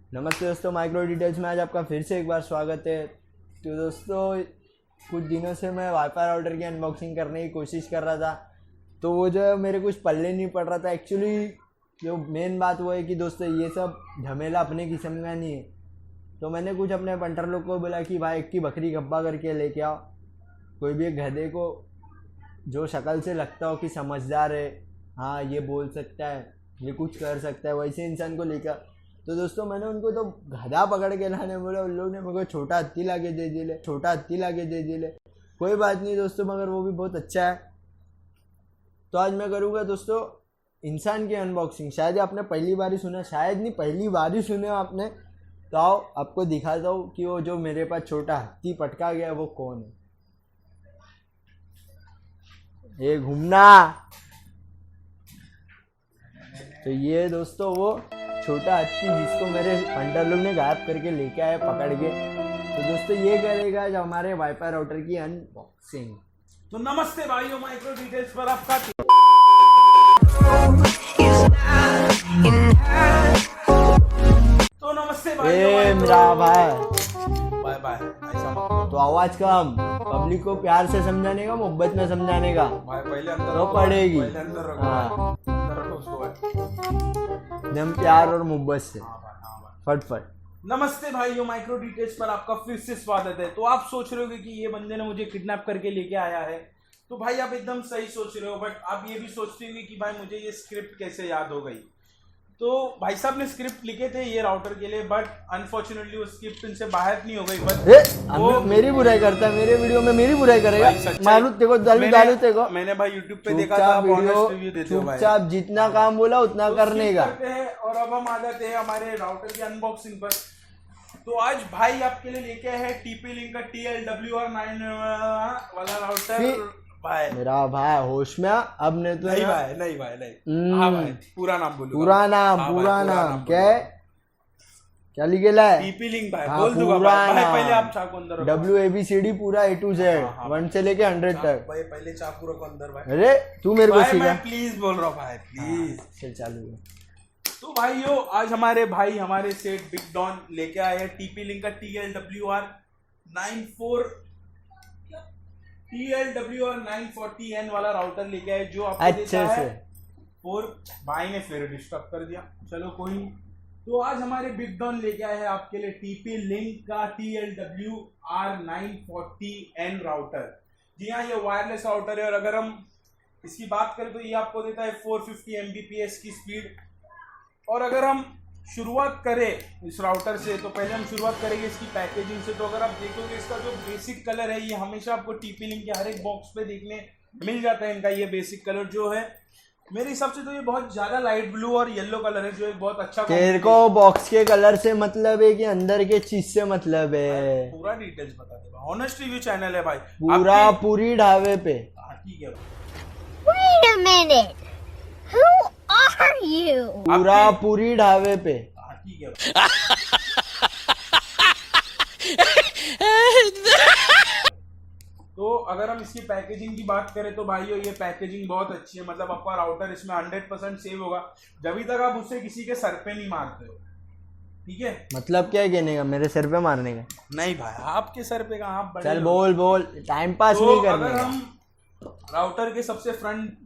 नमस्ते दोस्तों, micro details में आज आपका फिर से एक बार स्वागत है। तो दोस्तों, कुछ दिनों से मैं वाईफाई राउटर की अनबॉक्सिंग करने की कोशिश कर रहा था, तो वो जो है मेरे कुछ पल्ले नहीं पड़ रहा था। एक्चुअली जो मेन बात वो है कि दोस्तों ये सब झमेला अपने किस्म का नहीं है। तो मैंने कुछ अपने पंटर लोग को बोला कि भाई एक की बकरी गब्बा करके लेके आओ, कोई भी एक गधे को जो शक्ल से लगता हो कि समझदार है, हाँ ये बोल सकता है, ये कुछ कर सकता है, वैसे इंसान को लेकर। तो दोस्तों मैंने उनको तो गधा पकड़ के लाने बोला, उन लोग ने मेरे को छोटा हत्ती लाके दे दिले। कोई बात नहीं दोस्तों, मगर वो भी बहुत अच्छा है। तो आज मैं करूँगा दोस्तों इंसान की अनबॉक्सिंग। शायद आपने पहली बार ही सुना, शायद नहीं पहली बार ही सुने आपने। तो आओ आपको दिखाता हूँ कि वो जो मेरे पास छोटा हत्ती पटका गया वो कौन है। ये घूमना, तो ये दोस्तों वो छोटा हत्ती जिसको मेरे पंटर लोग ने गायब करके लेके आए पकड़ के। तो दोस्तों ये करेगा आज हमारे वाईफाई राउटर की अनबॉक्सिंग। तो नमस्ते भाइयों, माइक्रो डिटेल्स पर आपका तो नमस्ते भाइयों, मेरा भाई बाय बाय। ऐसा मत करो तो आवाज कम, पब्लिक को प्यार से समझाने का, मोहब्बत में समझाने का भाई, पहले अंदर तो रखो, पड़ेगी। पहले अंदर रखो, हाँ, अंदर रखो उसको भाई। एकदम प्यार और मोहब्बत से हाँ भाई, हाँ भाई। फटफट। नमस्ते भाइयों, माइक्रो डिटेल्स पर आपका फिर से स्वागत है। तो आप सोच रहे होगे कि ये बंदे ने मुझे किडनैप करके लेके आया है, तो भाई आप एकदम सही सोच रहे हो। बट आप ये भी सोचते होंगे कि भाई मुझे ये स्क्रिप्ट कैसे याद हो गई। तो भाई साहब ने स्क्रिप्ट लिखे थे ये राउटर के लिए, बट अनफॉर्चुनेटली वो स्क्रिप्ट इनसे बाहर नहीं हो गई। बट वो मेरी बुराई करता है, मेरे वीडियो में मेरी बुराई करेगा। भाई सच्चाई- मालूम तेको, दालू तेको। मैंने भाई यूट्यूब पे देखा था, चुपचाप आप वीडियो, honest review देते हो भाई। चुपचाप जितना काम बोला उतना तो करने skip का। करते हैं और अब हम आ जाते हैं हमारे राउटर की अनबॉक्सिंग पर। तो आज भाई आपके लिए लेके आए हैं TP लिंक का TLWR9 वाला राउटर भाई। मेरा भाई होश में अब नहीं तो नहीं ना। भाई, नहीं भाई, नहीं। हाँ भाई, पूरा नाम बोलो। पूरा नाम क्या है? क्या लिखेला है? TP लिंक भाई, हाँ, बोल दूंगा पूरा भाई। भाई नाम। पहले आप चाकू अंदर रखो। WABCD पूरा A to Z, हाँ, हाँ, 1 से लेके 100 तक। भाई पहले चाकू रखो अंदर भाई। अरे तू मेरे को भाई सिखा। मैं प्लीज बोल रहा हूँ भाई, प्लीज। चल चालू है। तो भाइयों, आज हमारे भाई हमारे सेट बिग डॉन लेके आए हैं TP लिंक का TLWR940N वाला राउटर लेके आए, जो आपको अच्छे देता से। है 4। भाई ने फिर डिस्टर्ब कर दिया, चलो कोई नहीं। तो आज हमारे बिग डॉन लेके आए हैं आपके लिए TP लिंक का TLWR940N राउटर। जी हाँ, ये वायरलेस राउटर है, और अगर हम इसकी बात करें तो ये आपको देता है 450 Mbps की स्पीड। और अगर हम शुरुआत करें इस राउटर से, तो पहले हम शुरुआत करेंगे इसकी पैकेजिंग से। तो अगर आप देखोगे इसका जो बेसिक कलर है, ये हमेशा आपको TP लिंक के हर एक बॉक्स पे देखने मिल जाता है। इनका ये बेसिक कलर जो है, मेरे हिसाब से तो ये बहुत ज्यादा लाइट ब्लू और येलो कलर है, जो एक बहुत अच्छा तेरे को बॉक्स के कलर से मतलब है कि अंदर के चीज से मतलब है? पूरा डिटेल्स बता दे भाई, ऑनेस्ट रिव्यू चैनल है भाई पूरा पूरी ढाबे पे। हाँ, ठीक है। Wait a minute. Who are you? पूरा पूरी ढाबे पे। हाँ, ठीक है। तो अगर हम इसकी पैकेजिंग की बात करें तो भाइयों, ये पैकेजिंग बहुत अच्छी है। मतलब आपका राउटर इसमें 100% सेव होगा, जब तक आप उसे किसी के सर पे नहीं मारते हो। ठीक है, मतलब क्या कहने का, मेरे सर पे मारने का? नहीं भाई, आपके सर पे कहाँ, आप बड़े चल लोग। बोल, टाइम पास तो नहीं करने अगर का। हम राउटर के सबसे फ्रंट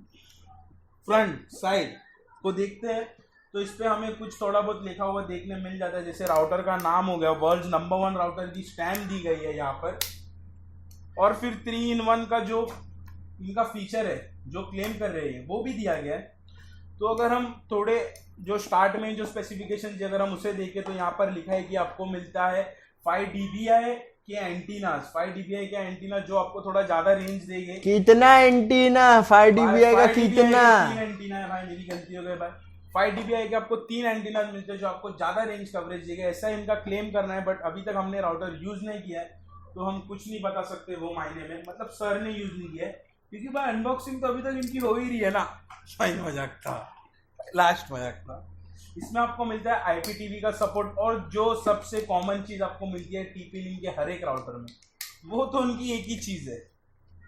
साइड को देखते हैं, तो इस पे हमें कुछ थोड़ा बहुत लिखा हुआ देखने मिल जाता है। जैसे राउटर का नाम हो गया, वर्ल्ड नंबर 1 राउटर की स्टैम्प दी गई है यहाँ पर। और फिर 3-in-1 का जो इनका फीचर है, जो क्लेम कर रहे हैं, वो भी दिया गया है। तो अगर हम थोड़े जो स्टार्ट में जो स्पेसिफिकेशन अगर हम उसे देखें, तो यहाँ पर लिखा है कि आपको मिलता है 5 dBi के एंटीनास, 5 dBi के एंटीना, जो आपको थोड़ा ज्यादा रेंज देंगे। कितना एंटीना? 5 dBi का 5 कितना? 3 एंटीना है भाई, मेरी गलती हो गई भाई। 5 dBi के आपको 3 एंटीना मिलते हैं, जो आपको ज्यादा रेंज कवरेज देगा, ऐसा इनका क्लेम करना है। बट अभी तक हमने राउटर यूज नहीं किया है, तो हम कुछ नहीं बता सकते वो मायने में। मतलब सर ने यूज नहीं किया है, क्योंकि भाई अनबॉक्सिंग तो अभी तक इनकी हो ही रही है ना। सही मजाक था, लास्ट मजाक था। इसमें आपको मिलता है IPTV का सपोर्ट, और जो सबसे कॉमन चीज आपको मिलती है TP लिंक के हर एक राउटर में, वो तो उनकी एक ही चीज है।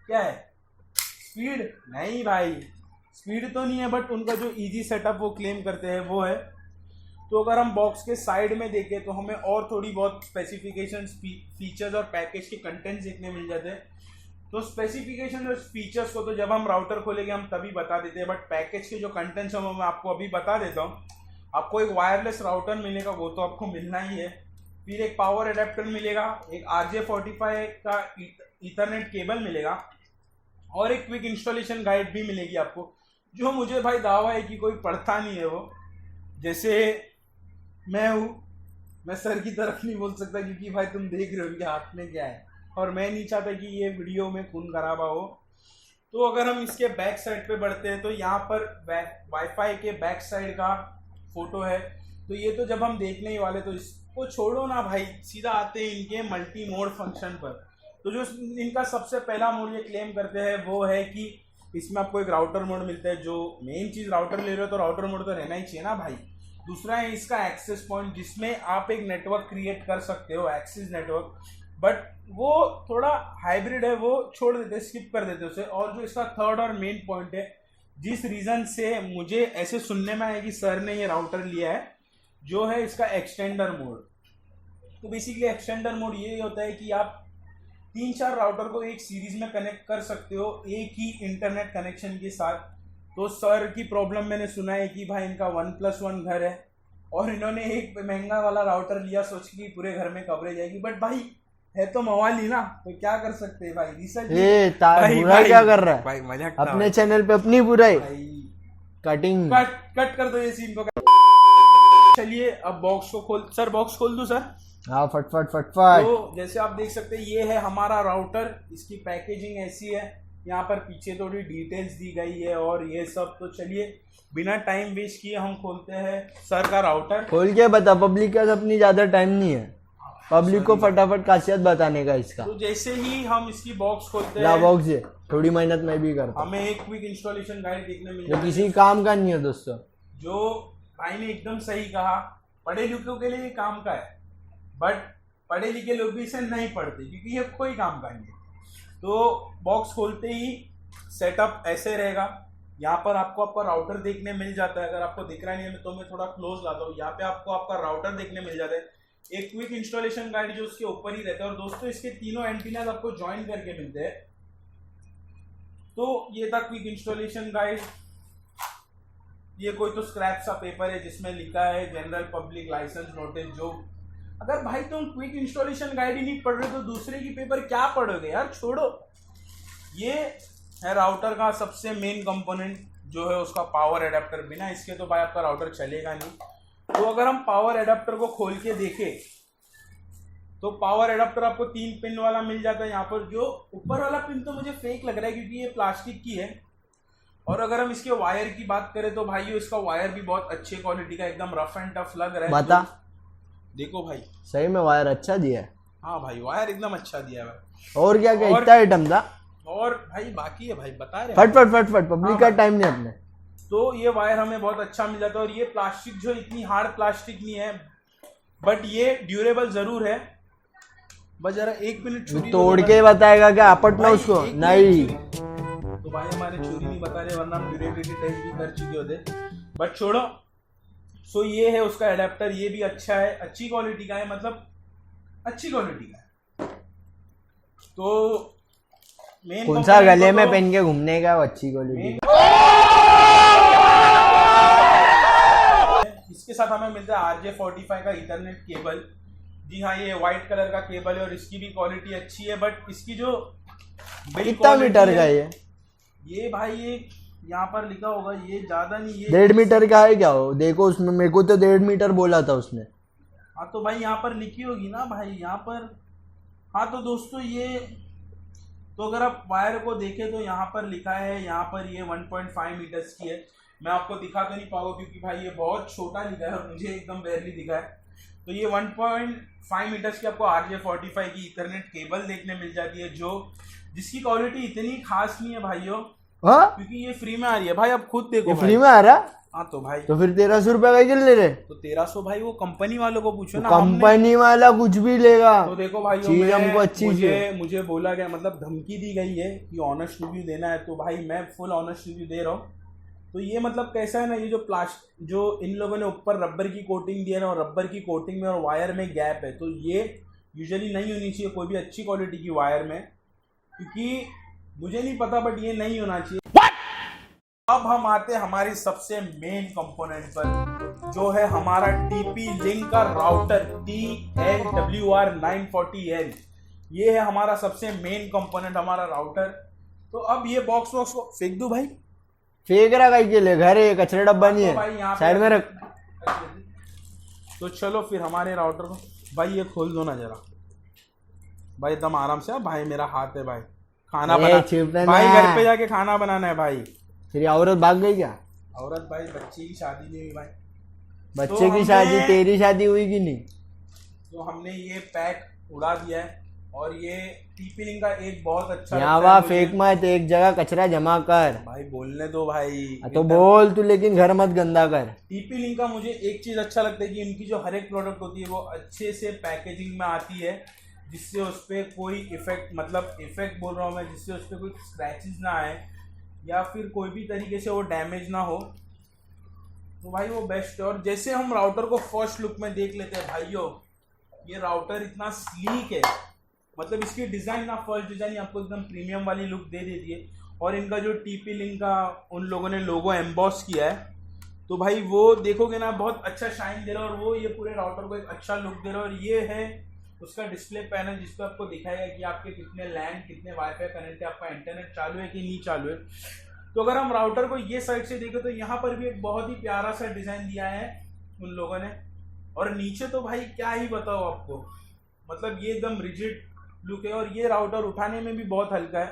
क्या है? स्पीड। नहीं भाई, स्पीड तो नहीं है, बट उनका जो इजी सेटअप वो क्लेम करते हैं वो है। तो अगर हम बॉक्स के साइड में देखें तो हमें और थोड़ी बहुत स्पेसिफिकेशंस, फीचर्स और पैकेज के कंटेंट्स देखने मिल जाते हैं। तो स्पेसिफिकेशन और फीचर्स को तो जब हम राउटर खोलेंगे हम तभी बता देते हैं, बट पैकेज के जो कंटेंट्स हैं वो मैं आपको अभी बता देता हूँ। आपको एक वायरलेस राउटर मिलेगा, वो तो आपको मिलना ही है। फिर एक पावर एडेप्टर मिलेगा, एक RJ45 का ईथरनेट केबल मिलेगा और एक क्विक इंस्टॉलेशन गाइड भी मिलेगी आपको, जो मुझे भाई दावा है कि कोई पढ़ता नहीं है वो। जैसे मैं हूँ, मैं सर की तरफ नहीं बोल सकता क्योंकि भाई तुम देख रहे हो कि हाथ में क्या है, और मैं नहीं चाहता कि ये वीडियो में खून खराबा हो। तो अगर हम इसके बैक साइड पे बढ़ते हैं तो यहाँ पर वाईफाई के बैक साइड का फोटो है। तो ये तो जब हम देखने ही वाले, तो इसको छोड़ो ना भाई, सीधा आते हैं इनके मल्टी मोड फंक्शन पर। तो जो इनका सबसे पहला मोड ये क्लेम करते हैं वो है कि इसमें आपको एक राउटर मोड मिलता है। जो मेन चीज़, राउटर ले रहे हो तो राउटर मोड तो रहना ही चाहिए ना भाई। दूसरा है इसका एक्सेस पॉइंट, जिसमें आप एक नेटवर्क क्रिएट कर सकते हो, एक्सेस नेटवर्क, बट वो थोड़ा हाइब्रिड है, वो छोड़ देते, स्किप कर देते उसे। और जो इसका थर्ड और मेन पॉइंट है, जिस रीज़न से मुझे ऐसे सुनने में आया कि सर ने ये राउटर लिया है, जो है इसका एक्सटेंडर मोड। तो बेसिकली एक्सटेंडर मोड ये होता है कि आप 3-4 राउटर को एक सीरीज में कनेक्ट कर सकते हो एक ही इंटरनेट कनेक्शन के साथ। तो सर की प्रॉब्लम मैंने सुना है कि भाई इनका 1+1 घर है और इन्होंने एक महंगा वाला राउटर लिया सोच के पूरे घर में कवरेज आएगी, बट भाई है तो मवाली ना, तो क्या कर सकते हैं भाई। रिसर्च बुराई क्या कर रहा है भाई, मजाक अपने चैनल पे, अपनी बुराई कटिंग कट कर दो ये सीन को। चलिए अब बॉक्स को खोल, सर बॉक्स खोल दूं सर? हाँ, फटफट। तो जैसे आप देख सकते हैं ये है हमारा राउटर, इसकी पैकेजिंग ऐसी है, यहाँ पर पीछे थोड़ी डिटेल्स दी गई है और ये सब। तो चलिए बिना टाइम वेस्ट किए हम खोलते हैं सर का राउटर। खोल के बता, पब्लिक का अपनी ज्यादा टाइम नहीं है, पब्लिक को फटाफट खासियत बताने का इसका। तो जैसे ही हम इसकी बॉक्स खोलते हैं, बॉक्स है, थोड़ी मेहनत मैं भी करता हूं। हमें एक क्विक इंस्टॉलेशन गाइड देखने मिल जो किसी काम का नहीं है दोस्तों। जो भाई ने एकदम सही कहा, पढ़े लिखों के लिए ये काम का है, बट पढ़े लिखे लोग भी इसे नहीं पढ़ते क्योंकि ये कोई काम का नहीं है। तो बॉक्स खोलते ही सेटअप ऐसे रहेगा। यहाँ पर आपको आपका राउटर देखने मिल जाता है। अगर आपको दिख रहा नहीं है तो मैं थोड़ा क्लोज लाता हूँ। यहाँ पे आपको आपका राउटर देखने मिल जाता है, एक क्विक इंस्टॉलेशन गाइड जो उसके ऊपर ही रहता है, और दोस्तों इसके तीनों एंटीनाज आपको ज्वाइन करके मिलते हैं। तो ये था क्विक इंस्टॉलेशन गाइड। ये कोई तो स्क्रैप सा पेपर है जिसमें लिखा है जनरल पब्लिक लाइसेंस नोटिस। जो अगर भाई तुम क्विक इंस्टॉलेशन गाइड ही नहीं पढ़ रहे तो दूसरे की पेपर क्या पढ़ोगे यार, छोड़ो। ये है राउटर का सबसे मेन कंपोनेंट जो है उसका पावर एडाप्टर। बिना इसके तो भाई आपका राउटर चलेगा नहीं। तो अगर हम पावर एडाप्टर को खोल के देखें तो पावर एडाप्टर आपको 3 पिन वाला मिल जाता है। यहाँ पर जो ऊपर वाला पिन तो मुझे फेक लग रहा है क्योंकि ये प्लास्टिक की है। और अगर हम इसके वायर की बात करें तो भाई इसका वायर भी बहुत अच्छी क्वालिटी का, एकदम रफ एंड टफ लग रहा है। बता, देखो भाई, सही में वायर अच्छा दिया है। हाँ भाई वायर एकदम अच्छा दिया है भाई। और क्या क्या इतना आइटम था। और भाई बाकी है भाई, बता रहे फट पब्लिक का टाइम नहीं अपने। तो ये वायर हमें बहुत अच्छा मिल जाता है। और ये प्लास्टिक जो इतनी हार्ड प्लास्टिक नहीं है, बट ये ड्यूरेबल जरूर है। बस जरा 1 मिनट छुरी तोड़ के बताएगा क्या, अपटना उसको नहीं। तो भाई हमारे छुरी नहीं बता रहे, वरना हम ड्यूरेबिलिटी टेस्ट भी कर चुके होते, बट छोड़ो। सो ये है उसका एडेप्टर, ये भी अच्छा है, अच्छी क्वालिटी का है, मतलब अच्छी क्वालिटी का है। तो मेन कौन सा गले में पहन के घूमने का, अच्छी क्वालिटी। इसके साथ हमें मिलता है RJ45 का ईथरनेट केबल। जी हाँ, ये व्हाइट कलर का केबल है और इसकी भी क्वालिटी अच्छी है। बट इसकी जो कितना मीटर का है ये भाई, ये यहाँ पर लिखा होगा, ये ज्यादा नहीं, ये 1.5 मीटर का है क्या हो। देखो उसमें, मेरे को तो 1.5 मीटर बोला था उसने। हाँ तो भाई यहाँ पर लिखी होगी ना भाई, यहाँ पर। हाँ तो दोस्तों ये, तो अगर आप वायर को देखें तो यहाँ पर लिखा है, यहाँ पर ये 1.5 मीटर्स की है। मैं आपको दिखा तो नहीं पाऊंगा क्योंकि भाई ये बहुत छोटा लिखा है और मुझे एकदम बैरली दिखा है। तो ये 1.5 मीटर्स की आपको RJ45 की ईथरनेट केबल देखने मिल जाती है, जो जिसकी क्वालिटी इतनी खास नहीं है भाइयों, क्योंकि ये फ्री में आ रही है। भाई आप खुद देखो, फ्री में आ रहा। हाँ तो भाई, तो फिर 1300 रुपए का क्यों ले रहे? तो 1300 भाई वो कंपनी वालों को पूछो ना। कंपनी वाला कुछ भी लेगा। तो देखो भाई, चीज हमको अच्छी मुझे बोला गया, मतलब धमकी दी गई है कि ऑनेस्ट रिव्यू देना है, तो भाई मैं फुल ऑनेस्ट रिव्यू दे रहा हूँ। तो ये मतलब कैसा है ना, ये जो इन लोगों ने ऊपर रबर की कोटिंग दी है ना, और रबर की कोटिंग में और वायर में गैप है, तो ये यूजुअली नहीं होनी चाहिए कोई भी अच्छी क्वालिटी की वायर में, क्योंकि मुझे नहीं पता बट ये नहीं होना चाहिए। अब हम आते हैं हमारी सबसे मेन कंपोनेंट पर, जो है हमारा TP-Link का राउटर TLWR940L। ये है हमारा सबसे मेन कंपोनेंट, हमारा राउटर। तो अब ये बॉक्स को फेंक दूं भाई? फेंक रहा कहीं के लिए, घर है, कचरा डब्बा नहीं भाई है, यहाँ साइड में रख। तो चलो फिर हमारे राउटर को भाई ये खोल दो ना जरा भाई, एकदम आराम से। भाई मेरा हाथ है भाई, खाना बना भाई, घर पे जाके खाना बनाना है भाई। तेरी औरत भाग गई क्या? औरत भाई, बच्चे की शादी नहीं हुई भाई। बच्चे की शादी, तेरी शादी हुई कि नहीं? तो हमने ये पैक उड़ा दिया है, और ये TP-Link का एक बहुत अच्छा यहाँ वहाँ फेंक मत, एक जगह कचरा जमा कर। भाई बोलने दो भाई, तो बोल तू, लेकिन घर मत गंदा कर। TP-Link का मुझे एक चीज अच्छा लगता है कि इनकी जो हर एक प्रोडक्ट होती है वो अच्छे से पैकेजिंग में आती है, जिससे उस पर कोई इफेक्ट, मतलब इफेक्ट बोल रहा हूँ मैं, जिससे उस पर कोई स्क्रैचेस ना आए या फिर कोई भी तरीके से वो डैमेज ना हो। तो भाई वो बेस्ट है। और जैसे हम राउटर को फर्स्ट लुक में देख लेते हैं भाइयों, ये राउटर इतना स्लीक है, मतलब इसकी डिज़ाइन ना, फर्स्ट डिज़ाइन आपको एकदम प्रीमियम वाली लुक दे देती है। और इनका जो TP-Link का उन लोगों ने लोगो एम्बॉस किया है, तो भाई वो देखोगे ना बहुत अच्छा शाइन दे रहा है, और वो ये पूरे राउटर को एक अच्छा लुक दे रहा है। और ये है उसका डिस्प्ले पैनल, जिस पर आपको दिखाएगा कि आपके कितने लैन, कितने वाईफाई कनेक्ट है, आपका इंटरनेट चालू है कि नहीं चालू है। तो अगर हम राउटर को ये साइड से देखें तो यहाँ पर भी एक बहुत ही प्यारा सा डिज़ाइन दिया है उन लोगों ने। और नीचे तो भाई क्या ही बताओ आपको, मतलब ये एकदम रिजिड लुक है, और ये राउटर उठाने में भी बहुत हल्का है।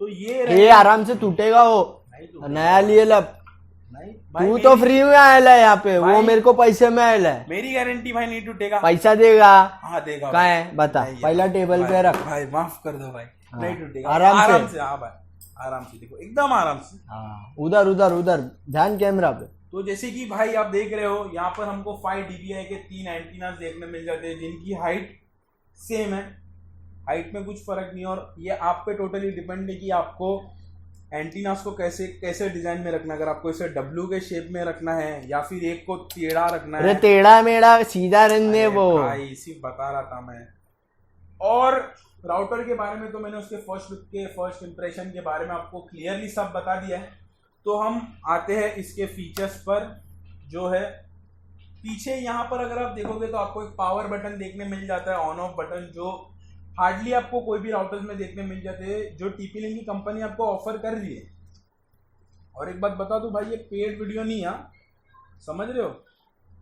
तो ये आराम से टूटेगा वो, नया लिए लब। नहीं तू तो फ्री में आयल है यहाँ पे, वो मेरे को पैसे में आयल है। मेरी गारंटी भाई नहीं टूटेगा। पैसा देगा? हाँ देगा। कहाँ है बता, पहला टेबल पे रख भाई, माफ कर दो भाई। नहीं टूटेगा, आराम से। हाँ भाई आराम से, देखो एकदम आराम से। हाँ, उधर उधर उधर ध्यान कैमरा पे। तो जैसे कि भाई आप देख रहे हो, यहाँ पर हमको 5 dBi के 3 एंटीना देखने मिल जाते हैं, जिनकी हाइट सेम है, हाइट में कुछ फर्क नहीं। और ये आप पे टोटली डिपेंड है कि आपको एंटीनास को कैसे कैसे डिजाइन में रखना है। अगर आपको इसे W के शेप में रखना है या फिर एक को टेढ़ा रखना है। टेढ़ा मेढ़ा सीधा रहने वो भाई, इसी बता रहा था मैं। और राउटर के बारे में तो मैंने उसके फर्स्ट लुक के फर्स्ट इंप्रेशन के बारे में आपको क्लियरली सब बता दिया है। तो हम आते हैं इसके फीचर्स पर, जो है पीछे यहाँ पर अगर आप देखोगे तो आपको एक पावर बटन देखने मिल जाता है, ऑन ऑफ बटन, जो हार्डली आपको कोई भी राउटर्स में देखने मिल जाते हैं, जो TP-Link की कंपनी आपको ऑफर कर रही है। और एक बात बता दूं भाई, ये पेड वीडियो नहीं है, समझ रहे हो,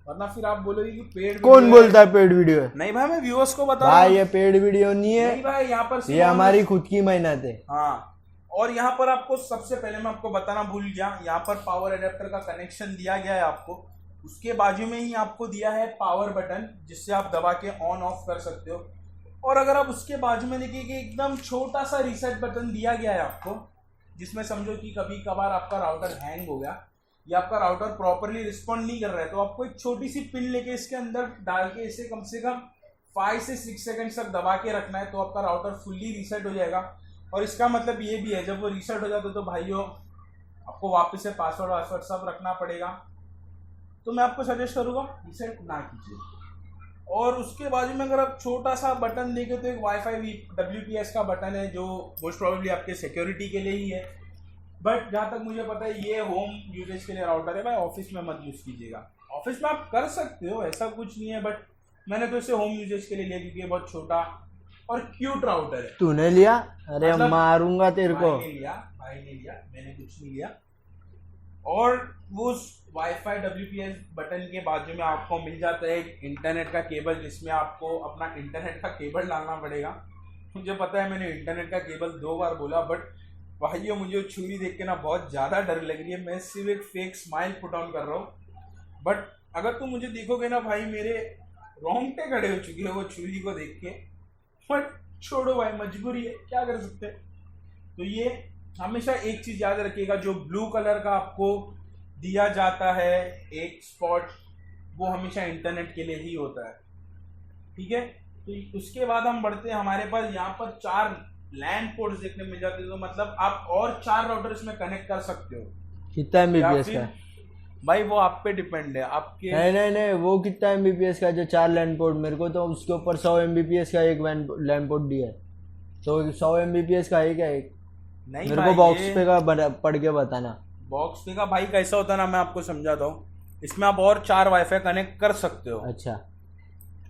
वरना फिर आप बोलोगे कि पेड। कौन बोलता है पेड वीडियो है? नहीं भाई, मैं व्यूअर्स को बता रहा भाई, हूं, ये पेड वीडियो नहीं है। नहीं भाई, यहाँ पर ये हमारी खुद की मेहनत है। हाँ, और यहाँ पर आपको सबसे पहले मैं आपको बताना भूल गया, यहाँ पर पावर एडेप्टर का कनेक्शन दिया गया है आपको। उसके बाजू में ही आपको दिया है पावर बटन, जिससे आप दबा के ऑन ऑफ कर सकते हो। और अगर आप उसके बाजू में देखिए कि एकदम छोटा सा रीसेट बटन दिया गया है आपको, जिसमें समझो कि कभी कभार आपका राउटर हैंग हो गया या आपका राउटर प्रॉपरली रिस्पॉन्ड नहीं कर रहा है, तो आपको एक छोटी सी पिन लेके इसके अंदर डाल के इसे कम से कम 5 से 6 सेकंड तक दबा के रखना है, तो आपका राउटर फुल्ली रीसेट हो जाएगा। और इसका मतलब ये भी है, जब वो रीसेट हो जाता है तो भाइयों आपको वापस से पासवर्ड सब रखना पड़ेगा। तो मैं आपको सजेस्ट करूँगा रीसेट ना कीजिए। और उसके बाजू में अगर आप छोटा सा बटन देखें तो एक वाईफाई WPS का बटन है, जो मोस्ट प्रोबेबली आपके सिक्योरिटी के लिए ही है। बट जहाँ तक मुझे पता है ये होम यूजेज के लिए राउटर है भाई, ऑफिस में मत यूज़ कीजिएगा। ऑफिस में आप कर सकते हो, ऐसा कुछ नहीं है, बट मैंने तो इसे होम यूजेज के लिए लिया क्योंकि ये बहुत छोटा और क्यूट राउटर है। तूने लिया? अरे मतलब मारूंगा तेरे को। भाई ने लिया, मैंने कुछ नहीं लिया। और वो वाईफाई WPS बटन के बाजू में आपको मिल जाता है एक इंटरनेट का केबल, जिसमें आपको अपना इंटरनेट का केबल डालना पड़ेगा। मुझे पता है मैंने इंटरनेट का केबल 2 बार बोला, बट भाइयों मुझे छुरी देख के ना बहुत ज़्यादा डर लग रही है। मैं सिर्फ एक फेक स्माइल पुट ऑन कर रहा हूँ, बट अगर तुम मुझे देखोगे ना भाई, मेरे रोंगटे खड़े हो चुके हैं वो छुरी को देख के। बट छोड़ो भाई, मजबूरी है, क्या कर सकते हैं। तो ये हमेशा एक चीज़ याद रखिएगा, जो ब्लू कलर का आपको दिया जाता है एक स्पॉट, वो हमेशा इंटरनेट के लिए ही होता है, ठीक है। तो उसके बाद हम बढ़ते हैं, हमारे पास यहाँ पर 4 लैन पोर्ट्स देखने मिल जाते हैं, तो मतलब आप और 4 राउटर इसमें कनेक्ट कर सकते हो। कितना या एमबीपीएस का फिर है? भाई वो आप पे डिपेंड है आपके। नहीं नहीं नहीं, वो कितना एमबीपीएस का है जो 4 लैंड पोर्ट? मेरे को तो उसके ऊपर 100 एमबीपीएस का एक लैंड पोर्ट दिया है, तो 100 एमबीपीएस का है क्या एक? नहीं मेरे को भाई बॉक्स ये पे का पढ़ के बताना। बॉक्स पे का भाई कैसा होता है ना, मैं आपको समझाता हूँ। इसमें आप और 4 वाईफाई कनेक्ट कर सकते हो, अच्छा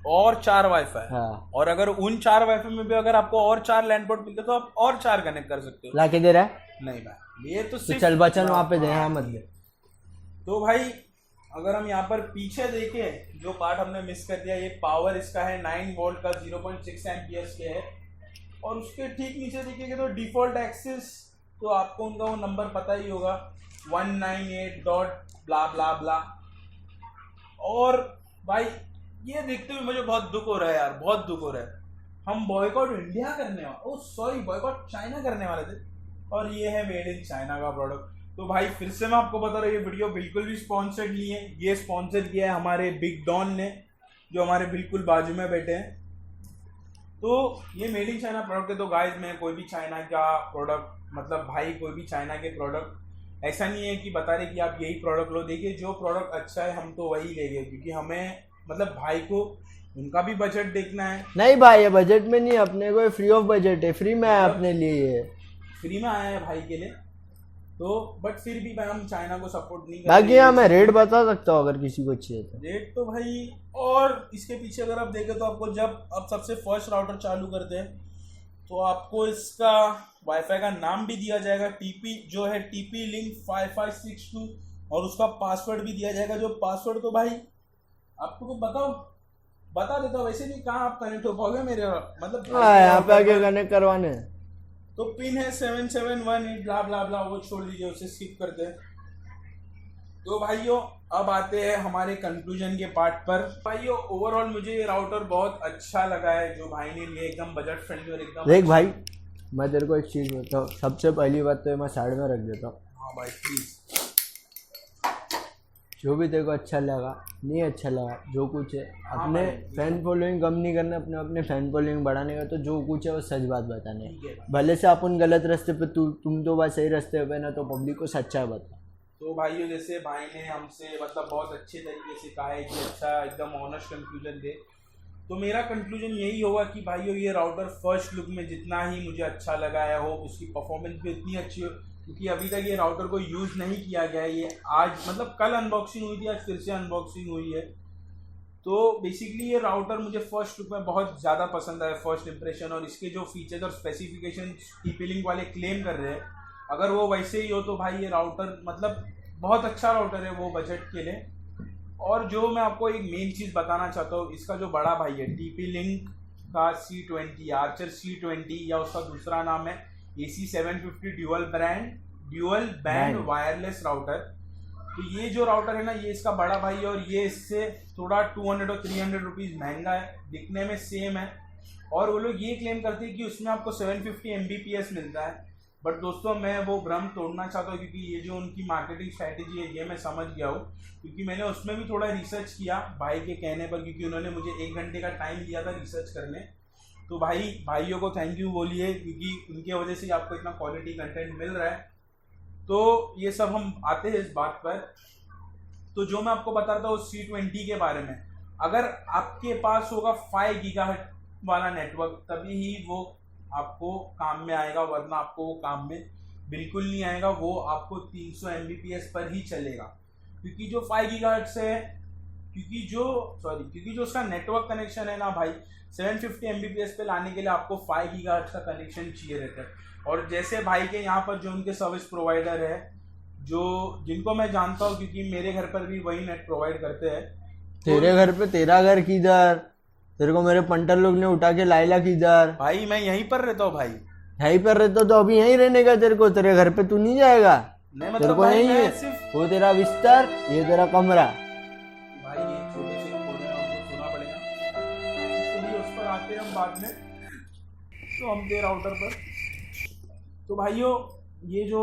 और 4 वाईफाई। हाँ, और अगर उन 4 वाईफाई में भी अगर आपको और 4 लैंड पोर्ट मिलते तो आप और 4 कनेक्ट कर सकते हो। ला के दे रहा है? नहीं भाई ये तो तो सिर्फ चल बचन वहाँ पे दे, यहाँ मत दे। तो भाई अगर हम यहाँ पर पीछे देखें, जो पार्ट हमने मिस कर दिया, ये पावर इसका है 9 वोल्ट का 0.6 एम्पियर्स के है। और उसके ठीक नीचे देखेंगे तो डिफॉल्ट एक्सेस, तो आपको उनका वो नंबर पता ही होगा 198 डॉट ब्ला ब्ला ब्ला। और भाई ये देखते हुए मुझे बहुत दुख हो रहा है यार, बहुत दुख हो रहा है। हम बॉयकॉट इंडिया करने वाले, ओ सॉरी बॉयकॉट चाइना करने वाले थे, और ये है मेड इन चाइना का प्रोडक्ट। तो भाई फिर से मैं आपको बता रहा हूँ, ये वीडियो बिल्कुल भी स्पॉन्सर्ड नहीं है। ये स्पॉन्सर किया है हमारे बिग डॉन ने, जो हमारे बिल्कुल बाजू में बैठे हैं। तो ये मेड इन चाइना प्रोडक्ट है। तो गाइस मैं कोई भी चाइना का प्रोडक्ट, मतलब भाई कोई भी चाइना के प्रोडक्ट ऐसा नहीं है कि बता रहे कि आप यही प्रोडक्ट लो। देखिए जो प्रोडक्ट अच्छा है हम तो वही लेंगे, क्योंकि हमें मतलब भाई को उनका भी बजट देखना है। नहीं भाई ये बजट में नहीं, अपने को फ्री ऑफ बजट है, फ्री में है अपने लिए ये। फ्री में आया है भाई के लिए, तो बट फिर भी भाई हम चाइना को सपोर्ट नहीं बाकी हाँ मैं रेट बता सकता हूँ अगर किसी को चाहिए तो। रेट तो भाई, और इसके पीछे अगर आप देखें तो आपको जब आप सबसे फर्स्ट राउटर चालू करते हैं तो आपको इसका वाईफाई का नाम भी दिया जाएगा, टीपी जो है TP लिंक 5562, और उसका पासवर्ड भी दिया जाएगा। जो पासवर्ड तो भाई आपको तो बता देता हूँ, वैसे भी कहाँ आप कनेक्ट हो पाओगे मेरे, मतलब हाँ यहाँ पे आके कनेक्ट करवाने हैं। तो पिन है 7718 ब्ला ब्ला ब्ला, वो छोड़ दीजिए, उसे स्किप करते हैं। तो भाइयों अब आते हैं हमारे कंक्लूजन के पार्ट पर। भाइयों ओवरऑल मुझे ये राउटर बहुत अच्छा लगा है जो भाई ने लिए, एकदम बजट फ्रेंडली और एकदम। देख भाई मैं तेरे को एक चीज़ बताता हूँ, सबसे पहली बात तो मैं साइड में रख देता हूँ। हाँ भाई प्लीज, जो भी तेरे को अच्छा लगा नहीं अच्छा लगा जो कुछ है, अपने फैन फॉलोइंग कम नहीं करना, अपने फैन फॉलोइंग बढ़ाने का। तो जो कुछ है वो सच बात बताने, भले से अपन गलत रास्ते पे, तुम तो बस सही रास्ते पे ना, तो पब्लिक को सच्चा बता। तो भाइयों जैसे भाई ने हमसे मतलब बहुत अच्छे तरीके से कहा है कि अच्छा एकदम ऑनेस्ट कंक्लूजन दे, तो मेरा कंक्लूजन यही होगा कि भाइयों ये राउटर फर्स्ट लुक में जितना ही मुझे अच्छा लगा है, हो उसकी परफॉर्मेंस भी इतनी अच्छी हो, क्योंकि अभी तक ये राउटर को यूज़ नहीं किया गया है। ये आज मतलब कल अनबॉक्सिंग हुई थी, आज फिर से अनबॉक्सिंग हुई है। तो बेसिकली ये राउटर मुझे फर्स्ट लुक में बहुत ज़्यादा पसंद आया, फर्स्ट इंप्रेशन। और इसके जो फीचर्स और स्पेसिफिकेशन TP लिंक वाले क्लेम कर रहे हैं, अगर वो वैसे ही हो तो भाई ये राउटर मतलब बहुत अच्छा राउटर है वो बजट के लिए। और जो मैं आपको एक मेन चीज़ बताना चाहता हूँ, इसका जो बड़ा भाई है TP लिंक का C20 आर्चर C20, या उसका दूसरा नाम है AC750 dual band wireless router. तो ये जो राउटर है ना, ये इसका बड़ा भाई है, और ये इससे थोड़ा 200 और 300 रुपीज़ महंगा है, दिखने में सेम है। और वो लोग ये क्लेम करते हैं कि उसमें आपको 750 Mbps मिलता है। बट दोस्तों मैं वो भ्रम तोड़ना चाहता हूँ, क्योंकि ये जो उनकी मार्केटिंग स्ट्रैटेजी है ये मैं समझ गया हूँ, क्योंकि मैंने उसमें भी थोड़ा रिसर्च किया भाई के कहने पर, क्योंकि उन्होंने मुझे 1 घंटे का टाइम दिया था रिसर्च करने। तो भाइयों को थैंक यू बोलिए, क्योंकि उनके वजह से आपको इतना क्वालिटी कंटेंट मिल रहा है। तो ये सब हम आते हैं इस बात पर। तो जो मैं आपको बता रहा था उस C20 के बारे में, अगर आपके पास होगा 5 गीगाहर्ट्ज वाला नेटवर्क तभी ही वो आपको काम में आएगा, वरना आपको वो काम में बिल्कुल नहीं आएगा। वो आपको 300 Mbps पर ही चलेगा, क्योंकि जो 5 गीगाहर्ट्ज है, क्योंकि जो उसका नेटवर्क कनेक्शन है ना भाई, 750 Mbps पे लाने के लिए आपको 5 गीगाहर्ट्ज का कनेक्शन चाहिए रहता है। और जैसे भाई के यहाँ पर जो उनके सर्विस प्रोवाइडर है, जो जिनको मैं जानता हूँ, क्योंकि मेरे घर पर भी वही नेट प्रोवाइड करते हैं। तेरे घर पे, तेरा घर किधर? तेरे को मेरे पंटर लोग ने उठा के लाइला किधर? भाई मैं यहीं पर रहता हूँ भाई। यहीं पर रहता तो अभी यहीं रहने का तेरे को, तेरे घर पे तू नहीं जाएगा? नहीं तेरे मतलब को भाई नहीं मैं है, सिर्फ वो तेरा बिस्तर, ये तेरा कमरा। भाई ये छोटे से कोने में हमको सुना पड़ेगा, इसलिए उस पर आते हैं हम बाद में। तो हम थे राउटर पर। तो भाइयों ये जो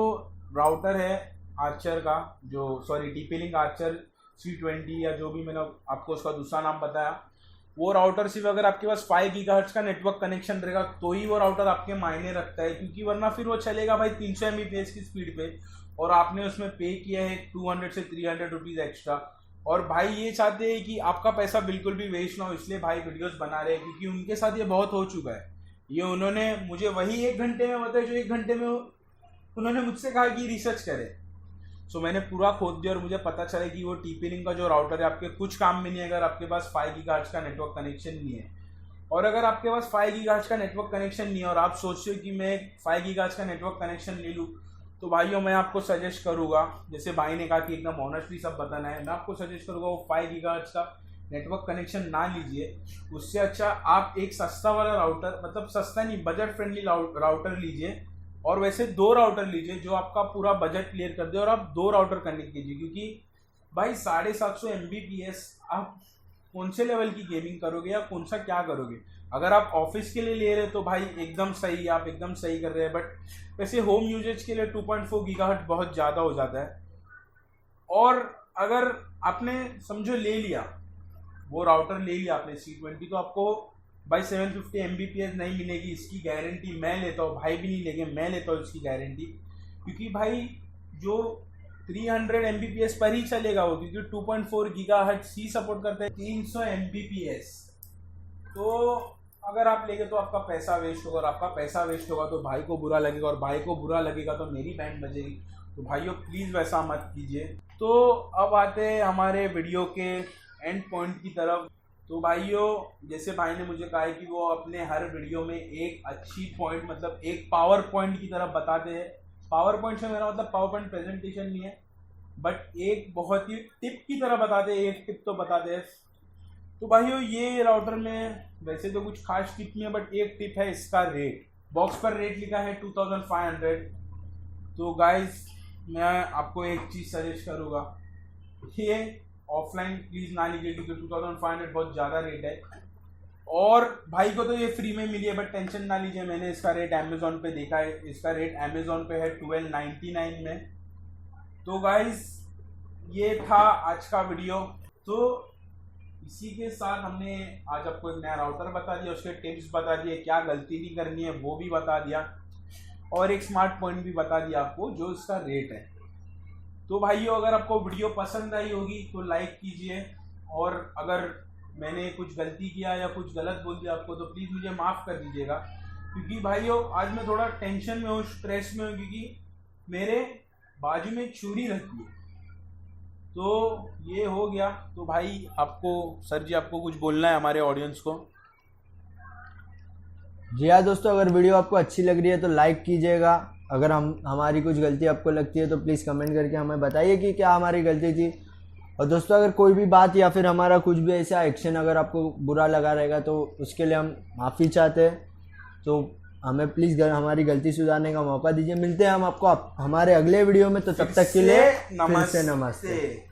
राउटर है आर्चर का, जो TP लिंक आर्चर C20, या जो भी मैंने आपको उसका दूसरा नाम बताया, वो राउटर सिर्फ अगर आपके पास 5 गीगाहर्ट्ज का नेटवर्क कनेक्शन रहेगा तो ही वो राउटर आपके मायने रखता है, क्योंकि वरना फिर वो चलेगा भाई 300 Mbps की स्पीड पे। और आपने उसमें पे किया है 200 से 300 रुपीज़ एक्स्ट्रा, और भाई ये चाहते हैं कि आपका पैसा बिल्कुल भी वेस्ट ना हो, इसलिए भाई वीडियोस बना रहे हैं, क्योंकि उनके साथ ये बहुत हो चुका है। ये उन्होंने मुझे वही 1 घंटे में बताया जो 1 घंटे में उन्होंने मुझसे कहा कि रिसर्च करे। सो मैंने पूरा खोद दिया और मुझे पता चला कि वो TP-Link का जो राउटर है आपके कुछ काम में नहीं है अगर आपके पास 5 गीगाहर्ट्ज़ का नेटवर्क कनेक्शन नहीं है। और अगर आपके पास 5 गीगाहर्ट्ज़ का नेटवर्क कनेक्शन नहीं है और आप सोचते हो कि मैं 5 गीगाहर्ट्ज़ का नेटवर्क कनेक्शन ले लूँ, तो भाइयों मैं आपको सजेस्ट करूँगा, जैसे भाई ने कहा कि एकदम ऑनेस्टली सब बताना है, मैं आपको सजेस्ट करूँगा वो 5 गीगाहर्ट्ज़ का नेटवर्क कनेक्शन ना लीजिए। उससे अच्छा आप एक सस्ता वाला राउटर, मतलब सस्ता नहीं, बजट फ्रेंडली राउटर लीजिए, और वैसे 2 राउटर लीजिए जो आपका पूरा बजट क्लियर कर दे, और आप 2 राउटर कनेक्ट कीजिए, क्योंकि भाई 750 Mbps आप कौन से लेवल की गेमिंग करोगे या कौन सा क्या करोगे। अगर आप ऑफिस के लिए ले रहे हो तो भाई एकदम सही, आप एकदम सही कर रहे हैं, बट वैसे होम यूजेज के लिए 2.4 गीगाहर्ट्ज़ बहुत ज़्यादा हो जाता है। और अगर आपने समझो ले लिया, वो राउटर ले लिया आपने C20, तो आपको भाई 750 Mbps नहीं मिलेगी, इसकी गारंटी मैं लेता हूँ, भाई भी नहीं लेंगे, मैं लेता हूँ इसकी गारंटी, क्योंकि भाई जो 300 Mbps पर ही चलेगा वो, क्योंकि 2.4 गीगाहर्ट्ज़ ही सपोर्ट करता है 300 Mbps। तो अगर आप लेंगे तो आपका पैसा वेस्ट होगा, और आपका पैसा वेस्ट होगा तो भाई को बुरा लगेगा, और भाई को बुरा लगेगा तो मेरी बैंड बजेगी। तो भाइयों प्लीज़ वैसा मत कीजिए। तो अब आते हैं हमारे वीडियो के एंड पॉइंट की तरफ। तो भाइयों जैसे भाई ने मुझे कहा है कि वो अपने हर वीडियो में एक अच्छी पॉइंट, मतलब एक पावर पॉइंट की तरफ बताते हैं। पावर पॉइंट से मेरा मतलब पावर पॉइंट प्रेजेंटेशन नहीं है, बट एक बहुत ही टिप की तरह बताते हैं, एक टिप तो बताते हैं। तो भाइयों ये राउटर में वैसे तो कुछ खास टिप नहीं है, बट एक टिप है इसका रेट। बॉक्स पर रेट लिखा है 2500। तो गाइस मैं आपको एक चीज़ सजेस्ट करूँगा, ये ऑफलाइन प्लीज़ ना लीजिए, क्योंकि 2500 बहुत ज़्यादा रेट है। और भाई को तो ये फ्री में मिली है, बट टेंशन ना लीजिए, मैंने इसका रेट अमेज़ॉन पे देखा है, इसका रेट अमेज़ॉन पे है 1299 में। तो गाइस ये था आज का वीडियो। तो इसी के साथ हमने आज आपको एक नया राउटर बता दिया, उसके टिप्स बता दिए, क्या गलती नहीं करनी है वो भी बता दिया, और एक स्मार्ट पॉइंट भी बता दिया आपको जो इसका रेट है। तो भाइयों अगर आपको वीडियो पसंद आई होगी तो लाइक कीजिए, और अगर मैंने कुछ गलती किया या कुछ गलत बोल दिया आपको तो प्लीज़ मुझे माफ़ कर दीजिएगा, क्योंकि भाइयों आज मैं थोड़ा टेंशन में हूँ, स्ट्रेस में हूँ, क्योंकि मेरे बाजू में चूड़ी रहती है। तो ये हो गया। तो भाई आपको सर जी आपको कुछ बोलना है हमारे ऑडियंस को? जी हाँ दोस्तों, अगर वीडियो आपको अच्छी लग रही है तो लाइक कीजिएगा। अगर हमारी कुछ गलती आपको लगती है तो प्लीज़ कमेंट करके हमें बताइए कि क्या हमारी गलती थी। और दोस्तों अगर कोई भी बात या फिर हमारा कुछ भी ऐसा एक्शन अगर आपको बुरा लगा रहेगा तो उसके लिए हम माफ़ी चाहते हैं। तो हमें प्लीज़ हमारी गलती सुधारने का मौका दीजिए। मिलते हैं हम आपको हमारे अगले वीडियो में, तो तब तक के लिए फिर से नमस्ते।